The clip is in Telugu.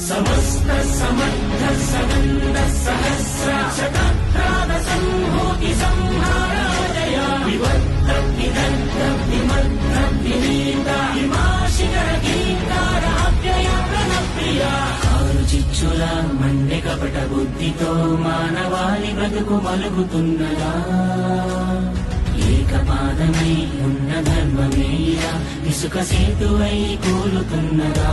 సమస్త సమర్థ సగంధ సహస్ర శతప్రాద సంహూతి సంహారాజయ వివర్త విదగ్ధ విమగ్న వినీత హిమాశిఖర గీతార అవ్యయ ప్రణప్రియ కారు చిచ్చుల మండె కపట బుద్ధితో మానవాళి బ్రతుకు మలుగుతున్నదా ఏకపాదమై ఉన్న ధర్మమేలా ఇసుక సేతువై కూలుతున్నదా